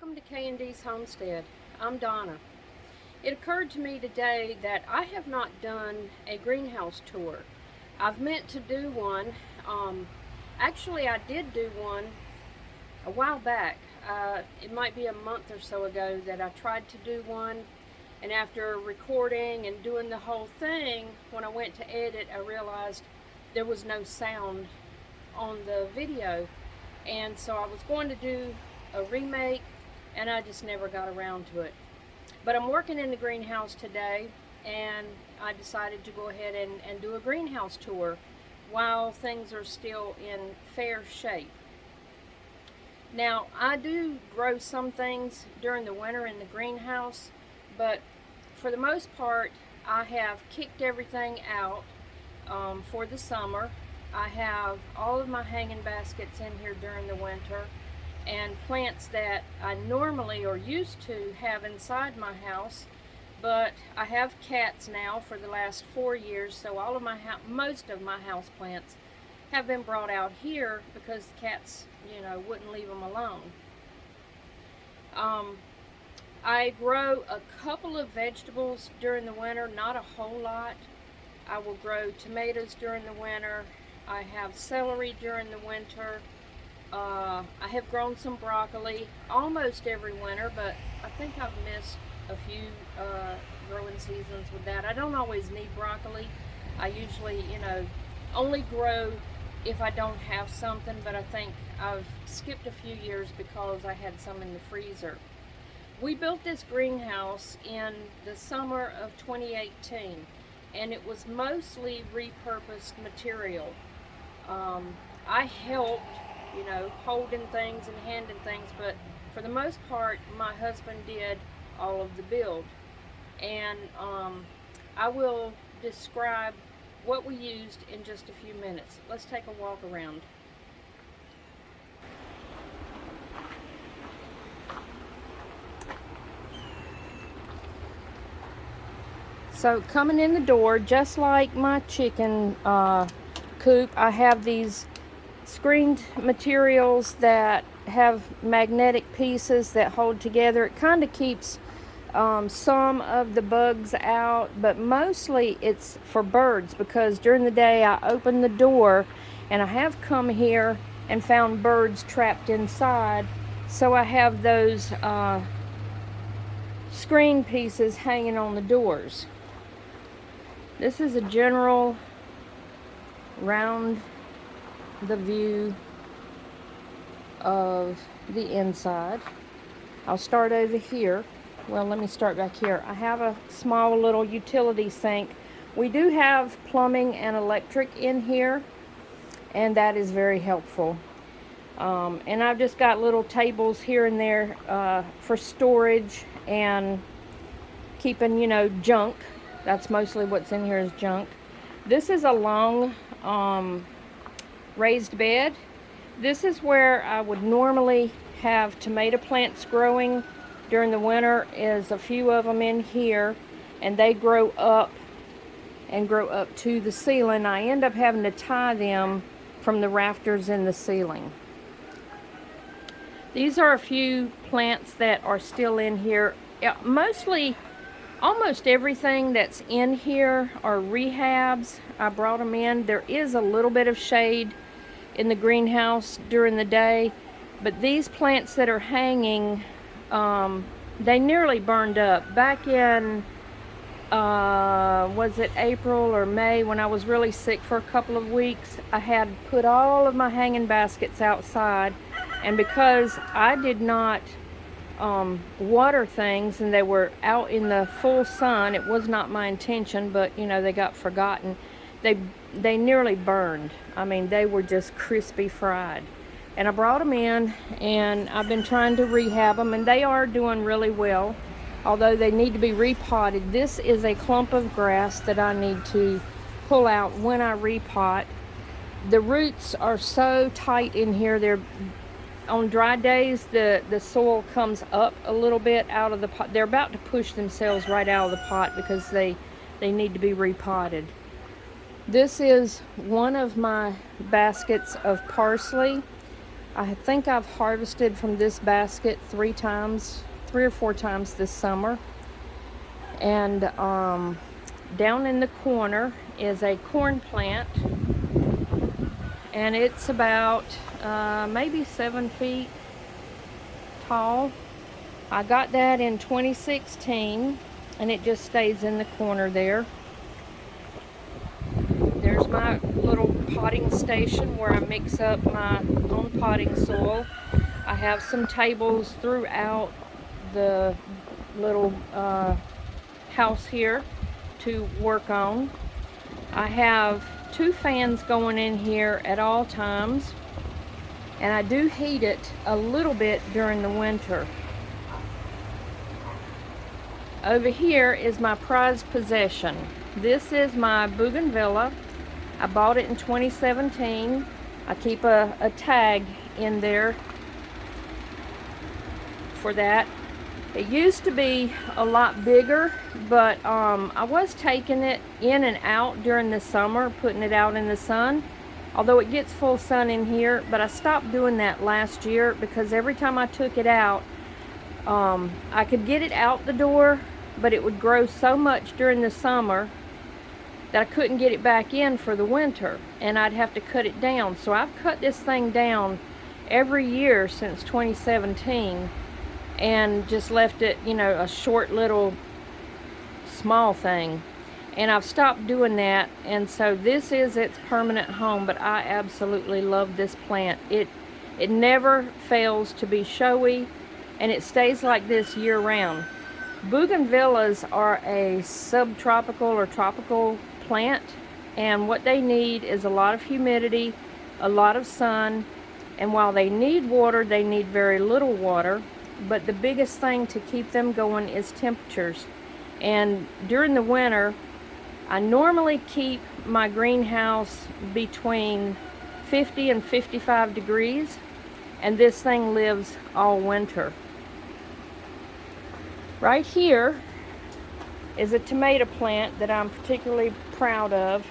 Welcome to K&D's Homestead. I'm Donna. It occurred to me today that I have not done a greenhouse tour. I've meant to do one. Actually, I did do one a while back. It might be a month or so ago that I tried to do one, and after recording and doing the whole thing, when I went to edit, I realized there was no sound on the video, and so I was going to do a remake, and I just never got around to it. But I'm working in the greenhouse today, and I decided to go ahead and do a greenhouse tour while things are still in fair shape. Now, I do grow some things during the winter in the greenhouse, but for the most part, I have kicked everything out for the summer. I have all of my hanging baskets in here during the winter, and plants that I normally or used to have inside my house, but I have cats now for the last 4 years, so all of most of my house plants have been brought out here because the cats, wouldn't leave them alone. I grow a couple of vegetables during the winter, not a whole lot. I will grow tomatoes during the winter. I have celery during the winter. I have grown some broccoli almost every winter, but I think I've missed a few growing seasons with that. I don't always need broccoli. I usually, only grow if I don't have something, but I think I've skipped a few years because I had some in the freezer. We built this greenhouse in the summer of 2018, and it was mostly repurposed material. I helped, holding things and handing things, but for the most part, my husband did all of the build. And I will describe what we used in just a few minutes. Let's take a walk around. So coming in the door, just like my chicken coop, I have these screened materials that have magnetic pieces that hold together. It kind of keeps some of the bugs out, but mostly it's for birds, because during the day I open the door and I have come here and found birds trapped inside, so I have those screen pieces hanging on the doors. This is a general round the view of the inside. I'll start over here. Well, let me start back here. I have a small little utility sink. We do have plumbing and electric in here, and that is very helpful. And I've just got little tables here and there for storage and keeping, junk. That's mostly what's in here is junk. This is a long raised bed. This is where I would normally have tomato plants growing during the winter. Is a few of them in here, and they grow up to the ceiling. I end up having to tie them from the rafters in the ceiling. These are a few plants that are still in here. Almost everything that's in here are rehabs. I brought them in. There is a little bit of shade in the greenhouse during the day, but these plants that are hanging, they nearly burned up. Back in, was it April or May, when I was really sick for a couple of weeks, I had put all of my hanging baskets outside, and because I did not water things and they were out in the full sun, it was not my intention, but they got forgotten. They nearly burned. I mean, they were just crispy fried. And I brought them in, and I've been trying to rehab them, and they are doing really well, although they need to be repotted. This is a clump of grass that I need to pull out when I repot. The roots are so tight in here. On dry days, the soil comes up a little bit out of the pot. They're about to push themselves right out of the pot because they need to be repotted. This is one of my baskets of parsley. I think I've harvested from this basket 3 or 4 times this summer. And down in the corner is a corn plant, and it's about maybe 7 feet tall. I got that in 2016, and it just stays in the corner there. There's my little potting station where I mix up my own potting soil. I have some tables throughout the little house here to work on. I have 2 fans going in here at all times, and I do heat it a little bit during the winter. Over here is my prized possession. This is my bougainvillea. I bought it in 2017. I keep a tag in there for that. It used to be a lot bigger, but I was taking it in and out during the summer, putting it out in the sun, although it gets full sun in here. But I stopped doing that last year because every time I took it out, I could get it out the door, but it would grow so much during the summer that I couldn't get it back in for the winter, and I'd have to cut it down. So I've cut this thing down every year since 2017 and just left it, you know, a short little small thing. And I've stopped doing that, and so this is its permanent home. But I absolutely love this plant. It never fails to be showy, and it stays like this year round. Bougainvilleas are a subtropical or tropical plant, and what they need is a lot of humidity, a lot of sun, and while they need water, they need very little water. But the biggest thing to keep them going is temperatures. And during the winter, I normally keep my greenhouse between 50 and 55 degrees, and this thing lives all winter. Right here is a tomato plant that I'm particularly proud of.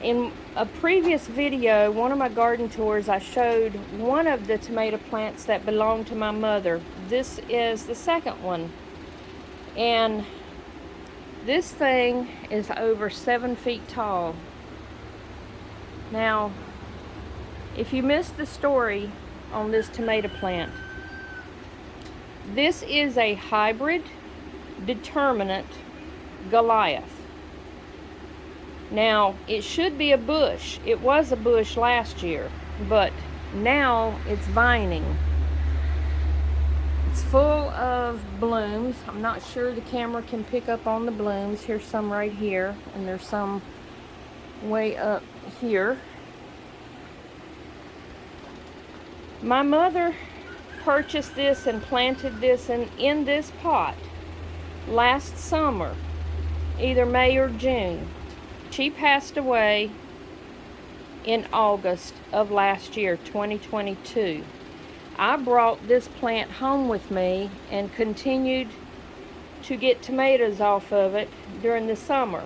In a previous video, one of my garden tours, I showed one of the tomato plants that belonged to my mother. This is the second one. And this thing is over 7 feet tall. Now, if you missed the story on this tomato plant, this is a hybrid determinate Goliath. Now, it should be a bush. It was a bush last year, but now it's vining. It's full of blooms. I'm not sure the camera can pick up on the blooms. Here's some right here, and there's some way up here. My mother purchased this and planted this in this pot last summer, either May or June. She passed away in August of last year, 2022. I brought this plant home with me and continued to get tomatoes off of it during the summer.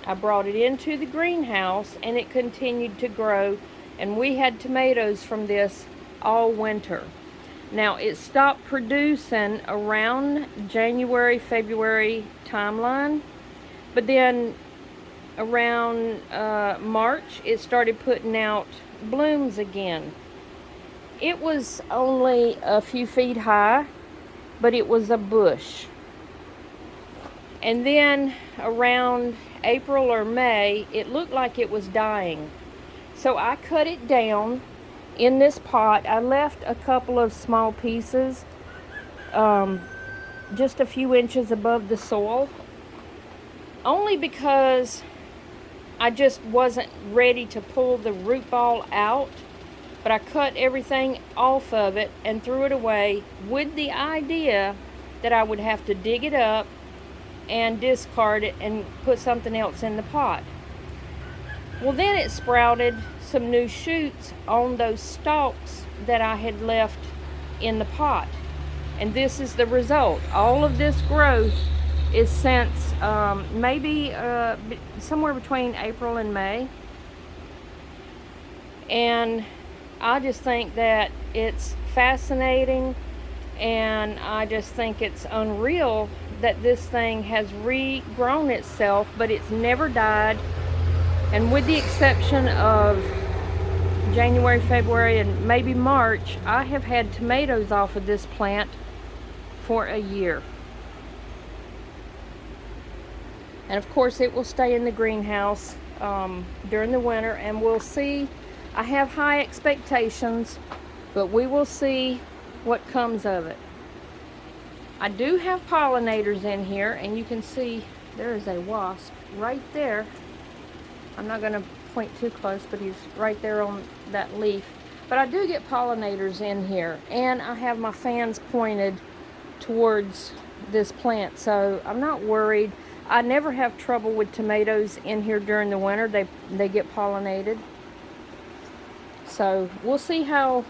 I brought it into the greenhouse and it continued to grow, and we had tomatoes from this all winter. Now, it stopped producing around January, February timeline, but then around March, it started putting out blooms again. It was only a few feet high, but it was a bush. And then around April or May, it looked like it was dying. So I cut it down in this pot. I left a couple of small pieces, just a few inches above the soil, only because I just wasn't ready to pull the root ball out. But I cut everything off of it and threw it away with the idea that I would have to dig it up and discard it and put something else in the pot. Well, then it sprouted some new shoots on those stalks that I had left in the pot. And this is the result. All of this growth is since maybe somewhere between April and May. And I just think that it's fascinating, and I just think it's unreal that this thing has regrown itself, but it's never died. And with the exception of January, February, and maybe March, I have had tomatoes off of this plant for a year. And of course it will stay in the greenhouse during the winter, and we'll see. I have high expectations, but we will see what comes of it. I do have pollinators in here, and you can see there is a wasp right there. I'm not going to point too close, but he's right there on that leaf. But I do get pollinators in here, and I have my fans pointed towards this plant, so I'm not worried. I never have trouble with tomatoes in here during the winter. They get pollinated. So we'll see how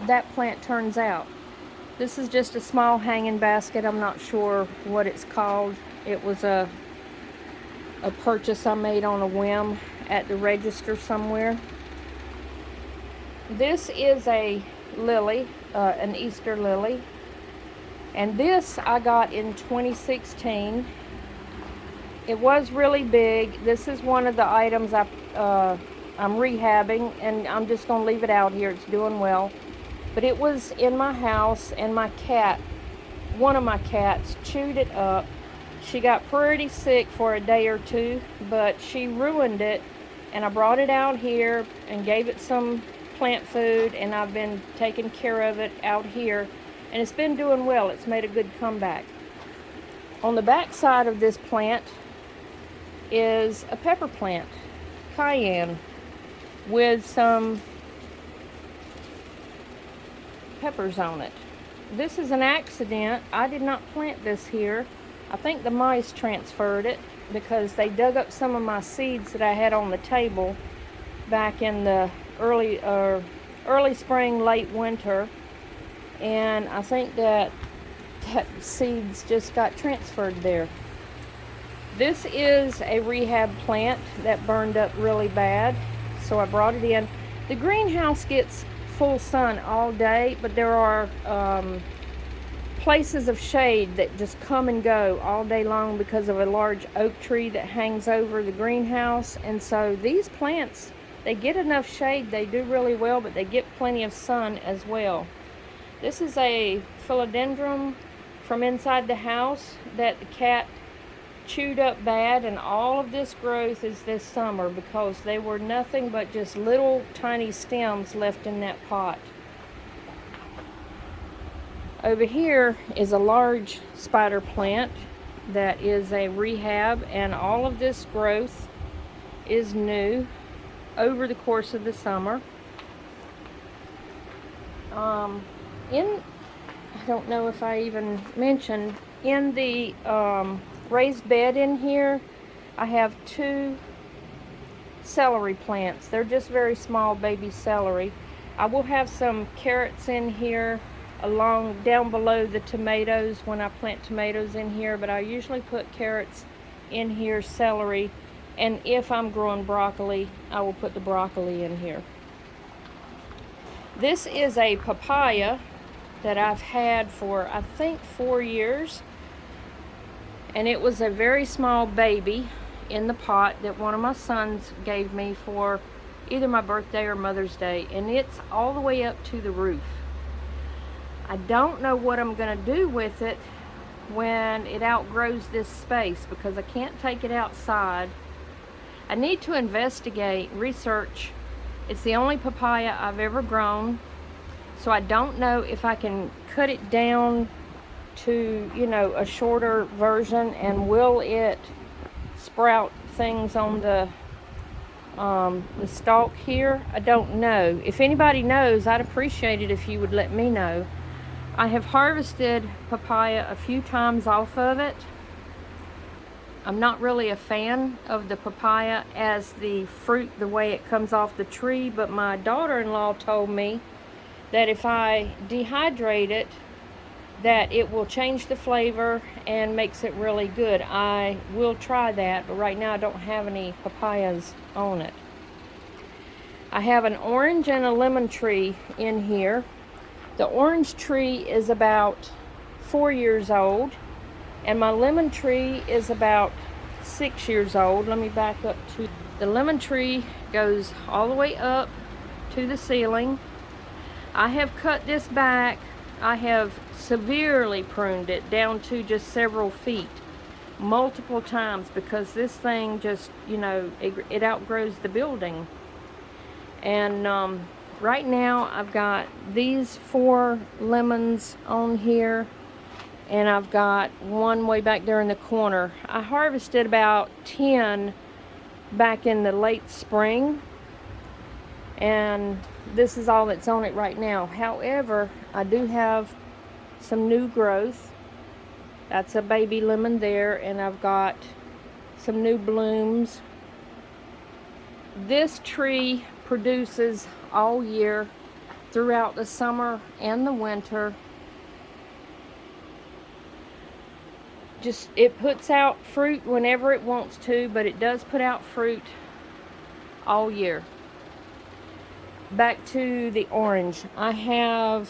that plant turns out. This is just a small hanging basket. I'm not sure what it's called. It was a purchase I made on a whim at the register somewhere. This is a lily, an Easter lily. And this I got in 2016. It was really big. This is one of the items I'm rehabbing, and I'm just going to leave it out here. It's doing well. But it was in my house, and my cat, one of my cats, chewed it up. She got pretty sick for a day or two, but she ruined it, and I brought it out here and gave it some plant food, and I've been taking care of it out here, and it's been doing well. It's made a good comeback. On the back side of this plant is a pepper plant, cayenne, with some peppers on it. This is an accident. I did not plant this here. I think the mice transferred it because they dug up some of my seeds that I had on the table back in the early spring, late winter, and I think that seeds just got transferred there. This is a rehab plant that burned up really bad, so I brought it in. The greenhouse gets full sun all day, but there are places of shade that just come and go all day long because of a large oak tree that hangs over the greenhouse. And so these plants, they get enough shade, they do really well, but they get plenty of sun as well. This is a philodendron from inside the house that the cat chewed up bad, and all of this growth is this summer because they were nothing but just little tiny stems left in that pot. Over here is a large spider plant that is a rehab, and all of this growth is new over the course of the summer. I don't know if I even mentioned, in the raised bed in here, I have 2 celery plants. They're just very small baby celery. I will have some carrots in here down below the tomatoes when I plant tomatoes in here, but I usually put carrots in here, celery, and if I'm growing broccoli, I will put the broccoli in here. This is a papaya that I've had for, I think, 4 years. And it was a very small baby in the pot that one of my sons gave me for either my birthday or Mother's Day. And it's all the way up to the roof. I don't know what I'm going to do with it when it outgrows this space, because I can't take it outside. I need to investigate, research. It's the only papaya I've ever grown. So I don't know if I can cut it down to, a shorter version, and will it sprout things on the stalk here? I don't know. If anybody knows, I'd appreciate it if you would let me know. I have harvested papaya a few times off of it. I'm not really a fan of the papaya as the fruit, the way it comes off the tree, but my daughter-in-law told me that if I dehydrate it, that it will change the flavor and makes it really good. I will try that, but right now I don't have any papayas on it. I have an orange and a lemon tree in here. The orange tree is about 4 years old, and my lemon tree is about 6 years old. Let me back up to the lemon tree. Goes all the way up to the ceiling. I have cut this back. I have severely pruned it down to just several feet multiple times because this thing just, it outgrows the building. And right now I've got these 4 lemons on here, and I've got one way back there in the corner. I harvested about 10 back in the late spring, and this is all that's on it right now. However, I do have some new growth. That's a baby lemon there, and I've got some new blooms. This tree produces all year throughout the summer and the winter. It puts out fruit whenever it wants to, but it does put out fruit all year. Back to the orange. I have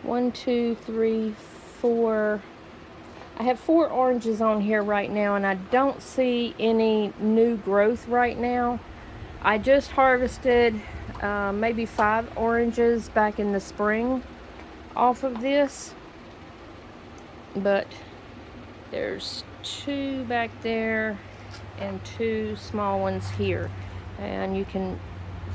1, 2, 3, 4. I have 4 oranges on here right now, and I don't see any new growth right now. I just harvested maybe 5 oranges back in the spring off of this, but there's 2 back there and 2 small ones here, and you can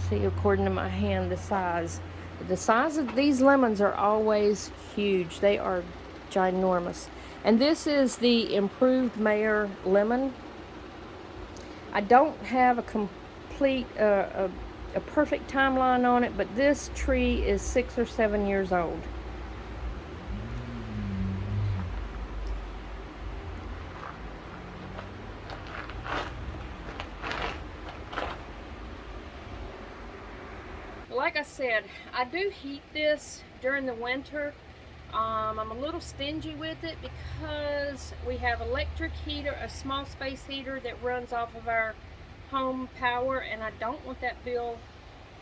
see according to my hand the size. The size of these lemons are always huge. They are ginormous. And this is the improved Mayor lemon. I don't have a complete a perfect timeline on it, but this tree is 6 or 7 years old. Like I said, I do heat this during the winter. I'm a little stingy with it because we have electric heater, a small space heater that runs off of our home power, and I don't want that bill,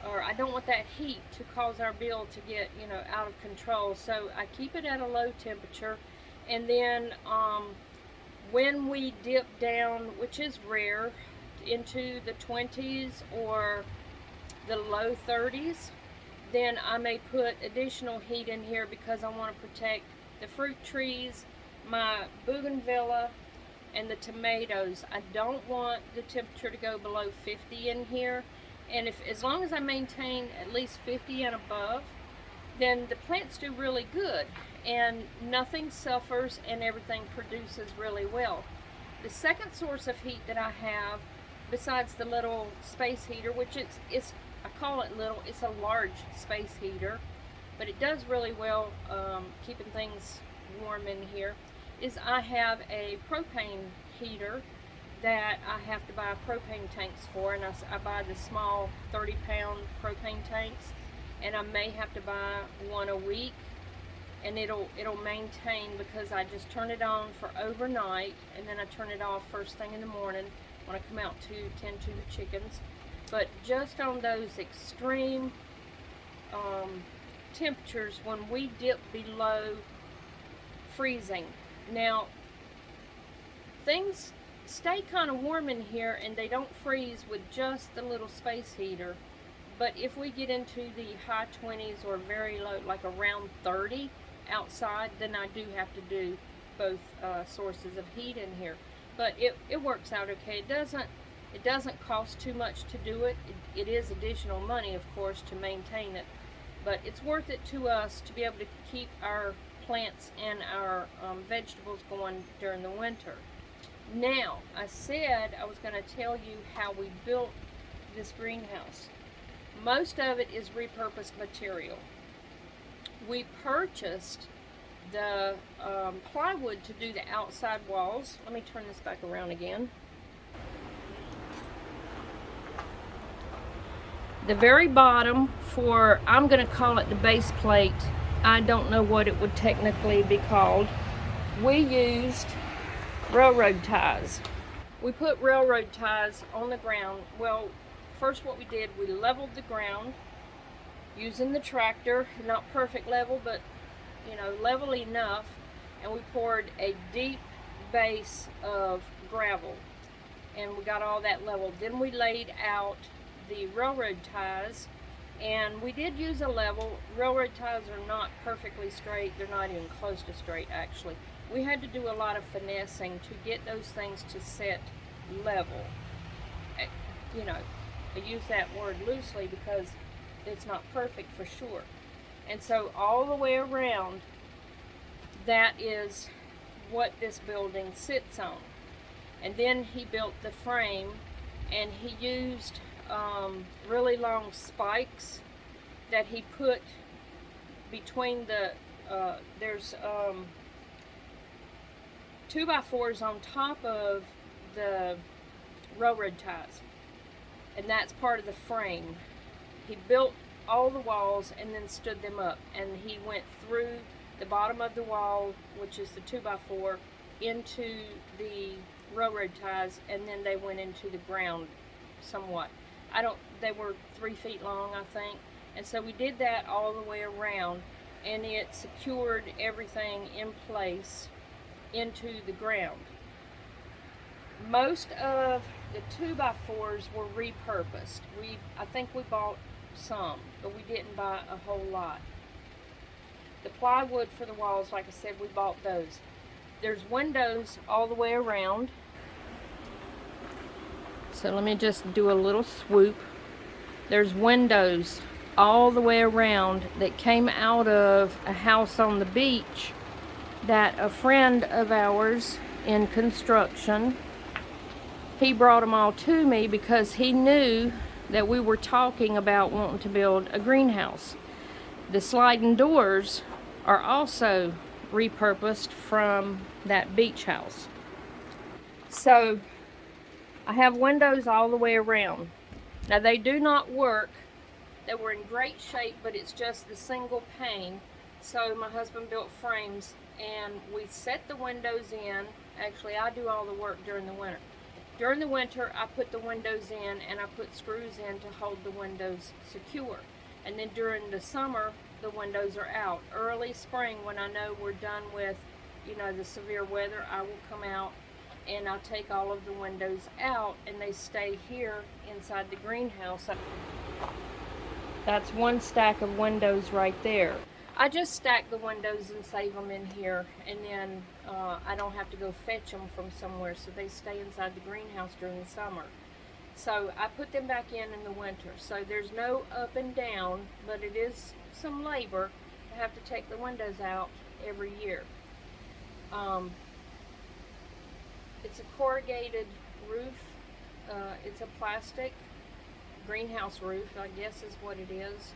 or I don't want that heat to cause our bill to get, out of control. So I keep it at a low temperature, and then when we dip down, which is rare, into the 20s or the low 30s, then I may put additional heat in here because I want to protect the fruit trees, my bougainvillea, and the tomatoes. I don't want the temperature to go below 50 in here, and as long as I maintain at least 50 and above, then the plants do really good and nothing suffers and everything produces really well. The second source of heat that I have, besides the little space heater, which it's I call it little, it's a large space heater, but it does really well keeping things warm in here, is I have a propane heater that I have to buy propane tanks for, and I buy the small 30-pound propane tanks, and I may have to buy one a week, and it'll maintain, because I just turn it on for overnight, and then I turn it off first thing in the morning when I come out to tend to the chickens. But just on those extreme temperatures, when we dip below freezing. Now, things stay kind of warm in here and they don't freeze with just the little space heater. But if we get into the high 20s or very low, like around 30 outside, then I do have to do both sources of heat in here. But it works out okay. It doesn't cost too much to do it. It is additional money, of course, to maintain it. But it's worth it to us to be able to keep our plants and our vegetables going during the winter. Now, I said I was going to tell you how we built this greenhouse. Most of it is repurposed material. We purchased the plywood to do the outside walls. Let me turn this back around again. The very bottom for, I'm going to call it the base plate. I don't know what it would technically be called. We used railroad ties. We put railroad ties on the ground. Well, first what we did, we leveled the ground using the tractor. Not perfect level, but you know, level enough. And we poured a deep base of gravel, and we got all that leveled. Then we laid out the railroad ties, and we did use a level. Railroad ties are not perfectly straight. They're not even close to straight, actually. We had to do a lot of finessing to get those things to set level. You know, I use that word loosely because it's not perfect for sure. And so all the way around, that is what this building sits on. And then he built the frame, and he used really long spikes that he put between the, there's 2x4s on top of the railroad ties, and that's part of the frame. He built all the walls and then stood them up, and he went through the bottom of the wall, which is the 2x4, into the railroad ties, and then they went into the ground somewhat. They were 3 feet long, I think. And so we did that all the way around, and it secured everything in place into the ground. Most of the 2x4s were repurposed. I think we bought some, but we didn't buy a whole lot. The plywood for the walls, like I said, we bought those. There's windows all the way around. So let me just do a little swoop. There's windows all the way around that came out of a house on the beach that a friend of ours in construction, he brought them all to me because he knew that we were talking about wanting to build a greenhouse. The sliding doors are also repurposed from that beach house. So I have windows all the way around. Now they do not work. They were in great shape, but it's just the single pane. So my husband built frames, and we set the windows in. Actually, I do all the work during the winter. During the winter, I put the windows in, and I put screws in to hold the windows secure. And then during the summer, the windows are out. Early spring, when I know we're done with, you know, the severe weather, I will come out and I'll take all of the windows out, and they stay here inside the greenhouse. That's one stack of windows right there. I just stack the windows and save them in here, and then I don't have to go fetch them from somewhere, so they stay inside the greenhouse during the summer. So I put them back in the winter. So there's no up and down, but it is some labor to have to take the windows out every year. It's a corrugated roof. It's a plastic greenhouse roof, I guess is what it is.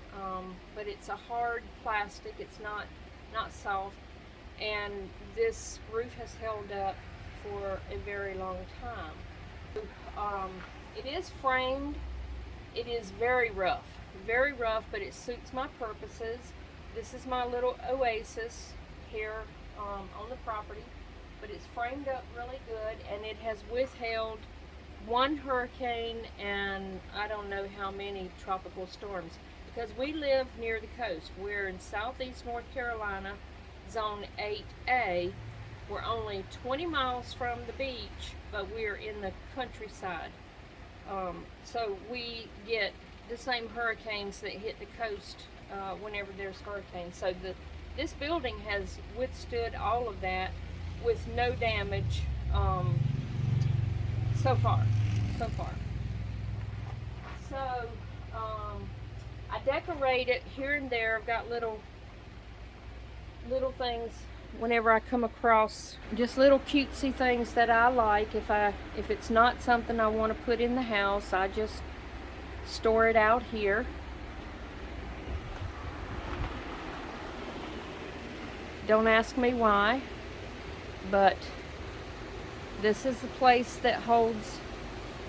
But it's a hard plastic. It's not soft. And this roof has held up for a very long time. It is framed. It is very rough, but it suits my purposes. This is my little oasis here on the property, but it's framed up really good, and it has withheld one hurricane and I don't know how many tropical storms, because we live near the coast. We're in southeast North Carolina, zone 8A. We're only 20 miles from the beach, but we're in the countryside. So we get the same hurricanes that hit the coast whenever there's hurricanes. So this building has withstood all of that with no damage so far. So I decorate it here and there. I've got little things whenever I come across, just little cutesy things that I like. If it's not something I want to put in the house, I just store it out here. Don't ask me why, but this is the place that holds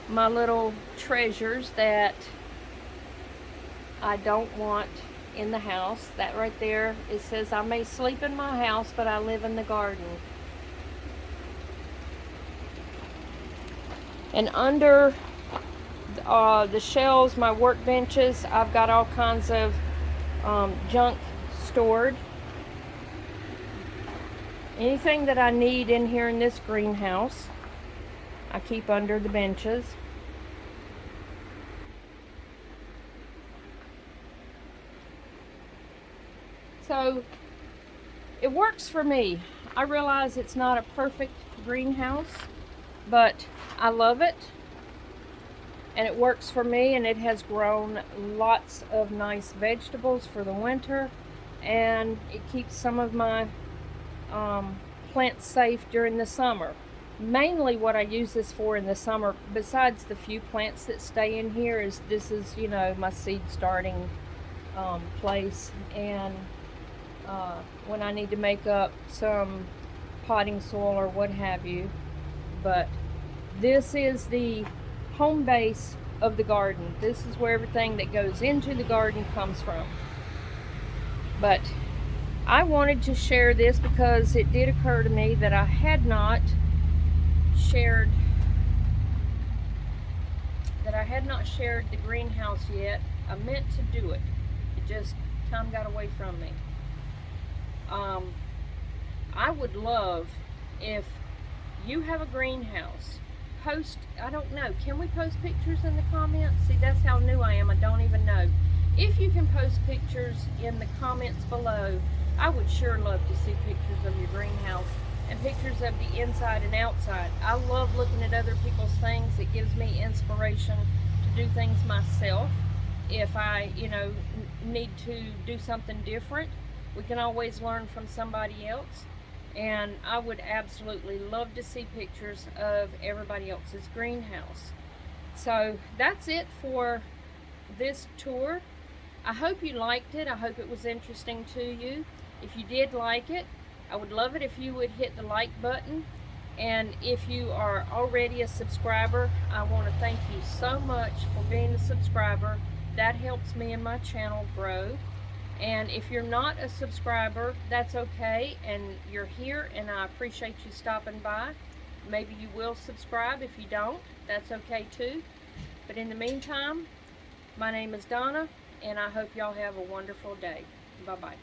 my little treasures that I don't want in the house. That right there, it says I may sleep in my house, but I live in the garden. And under the shelves, my workbenches. I've got all kinds of junk stored. Anything that I need in here in this greenhouse, I keep under the benches. So it works for me. I realize it's not a perfect greenhouse, but I love it, and it works for me, and it has grown lots of nice vegetables for the winter, and it keeps some of my plants safe during the summer. Mainly what I use this for in the summer, besides the few plants that stay in here, is this is, you know, my seed starting place, and when I need to make up some potting soil or what have you. But this is the home base of the garden. This is where everything that goes into the garden comes from. But I wanted to share this because it did occur to me that I had not shared the greenhouse yet. I meant to do it. It just, time got away from me. I would love if you have a greenhouse. Post, I don't know, can we post pictures in the comments? See, that's how new I am. I don't even know. If you can post pictures in the comments below, I would sure love to see pictures of your greenhouse and pictures of the inside and outside. I love looking at other people's things. It gives me inspiration to do things myself. If I, you know, need to do something different, we can always learn from somebody else. And I would absolutely love to see pictures of everybody else's greenhouse. So that's it for this tour. I hope you liked it. I hope it was interesting to you. If you did like it, I would love it if you would hit the like button. And if you are already a subscriber, I want to thank you so much for being a subscriber. That helps me and my channel grow. And if you're not a subscriber, that's okay, and you're here, and I appreciate you stopping by. Maybe you will subscribe. If you don't, that's okay too. But in the meantime, my name is Donna, and I hope y'all have a wonderful day. Bye-bye.